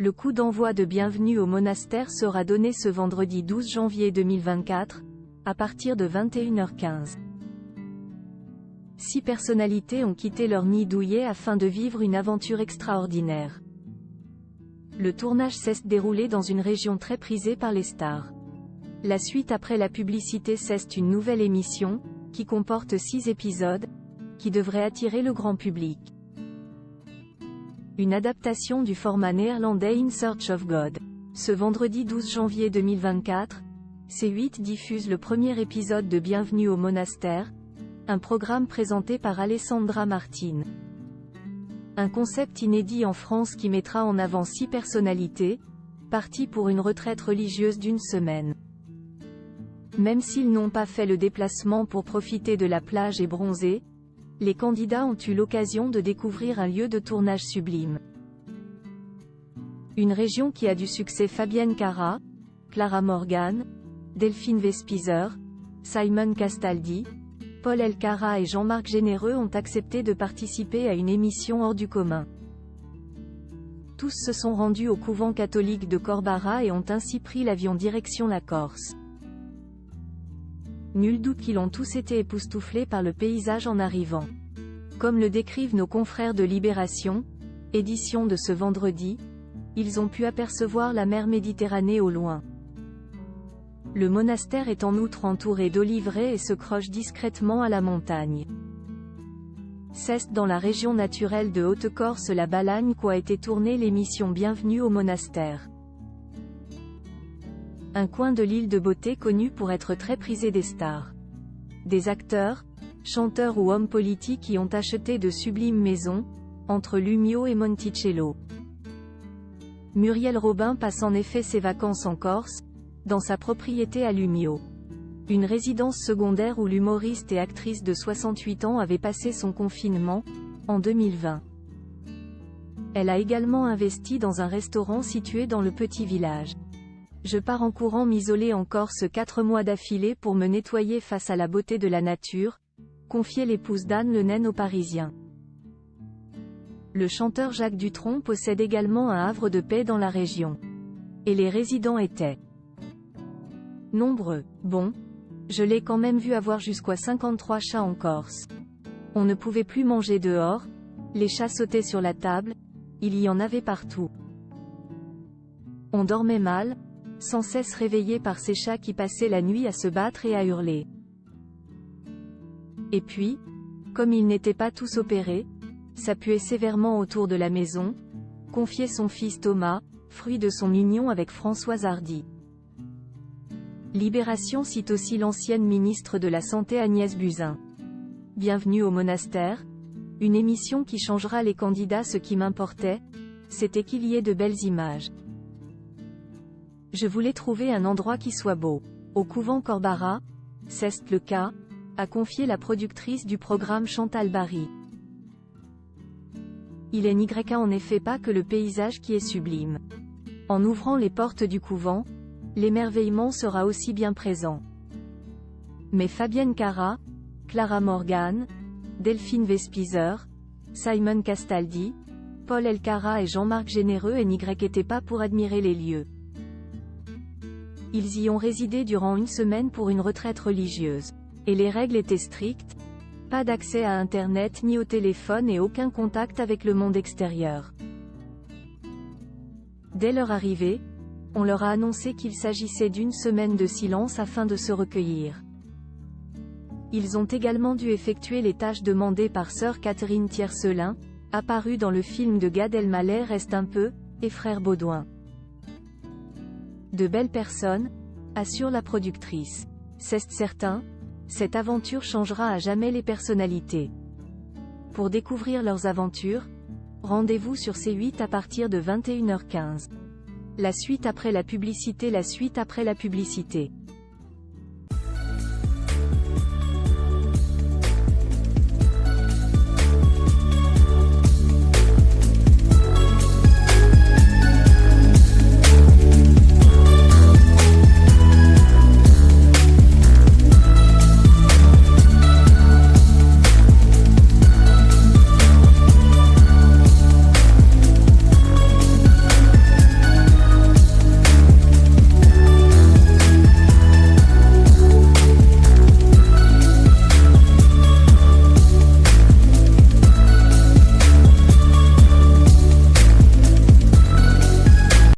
Le coup d'envoi de Bienvenue au monastère sera donné ce vendredi 12 janvier 2024, à partir de 21h15. 6 personnalités ont quitté leur nid douillet afin de vivre une aventure extraordinaire. Le tournage s'est déroulé dans une région très prisée par les stars. La suite après la publicité, c'est une nouvelle émission, qui comporte 6 épisodes, qui devrait attirer le grand public. Une adaptation du format néerlandais In Search of God. Ce vendredi 12 janvier 2024, C8 diffuse le premier épisode de Bienvenue au monastère, un programme présenté par Alessandra Martin. Un concept inédit en France qui mettra en avant 6 personnalités, parties pour une retraite religieuse d'1 semaine. Même s'ils n'ont pas fait le déplacement pour profiter de la plage et bronzer, les candidats ont eu l'occasion de découvrir un lieu de tournage sublime. Une région qui a du succès. Fabienne Cara, Clara Morgan, Delphine Vespizer, Simon Castaldi, Paul Elkarat et Jean-Marc Généreux ont accepté de participer à une émission hors du commun. Tous se sont rendus au couvent catholique de Corbara et ont ainsi pris l'avion direction la Corse. Nul doute qu'ils ont tous été époustouflés par le paysage en arrivant. Comme le décrivent nos confrères de Libération, édition de ce vendredi, ils ont pu apercevoir la mer Méditerranée au loin. Le monastère est en outre entouré d'oliveraies et se croche discrètement à la montagne. C'est dans la région naturelle de Haute-Corse-la-Balagne qu'a été tournée l'émission Bienvenue au monastère. Un coin de l'île de beauté connu pour être très prisé des stars. Des acteurs, chanteurs ou hommes politiques y ont acheté de sublimes maisons, entre Lumio et Monticello. Muriel Robin passe en effet ses vacances en Corse, dans sa propriété à Lumio. Une résidence secondaire où l'humoriste et actrice de 68 ans avait passé son confinement, en 2020. Elle a également investi dans un restaurant situé dans le petit village. Je pars en courant m'isoler en Corse 4 mois d'affilée pour me nettoyer face à la beauté de la nature, confiait l'épouse d'Anne Le Naine aux Parisiens. Le chanteur Jacques Dutronc possède également un havre de paix dans la région. Et les résidents étaient nombreux. Bon, je l'ai quand même vu avoir jusqu'à 53 chats en Corse. On ne pouvait plus manger dehors, les chats sautaient sur la table, il y en avait partout. On dormait mal, sans cesse réveillé par ces chats qui passaient la nuit à se battre et à hurler. Et puis, comme ils n'étaient pas tous opérés, ça puait sévèrement autour de la maison, confiait son fils Thomas, fruit de son union avec Françoise Hardy. Libération cite aussi l'ancienne ministre de la Santé Agnès Buzyn. Bienvenue au monastère, une émission qui changera les candidats. Ce qui m'importait, c'était qu'il y ait de belles images. Je voulais trouver un endroit qui soit beau. Au couvent Corbara, c'est le cas, a confié la productrice du programme Chantal Barry. Il n'est en effet pas que le paysage qui est sublime. En ouvrant les portes du couvent, l'émerveillement sera aussi bien présent. Mais Fabienne Cara, Clara Morgan, Delphine Vespizer, Simon Castaldi, Paul Elkarat et Jean-Marc Généreux n'étaient pas pour admirer les lieux. Ils y ont résidé durant 1 semaine pour une retraite religieuse. Et les règles étaient strictes, pas d'accès à Internet ni au téléphone et aucun contact avec le monde extérieur. Dès leur arrivée, on leur a annoncé qu'il s'agissait d'1 semaine de silence afin de se recueillir. Ils ont également dû effectuer les tâches demandées par sœur Catherine Tiercelin, apparue dans le film de Gad Elmaleh Reste un peu, et Frère Baudouin. De belles personnes, assure la productrice. C'est certain, cette aventure changera à jamais les personnalités. Pour découvrir leurs aventures, rendez-vous sur C8 à partir de 21h15. La suite après la publicité.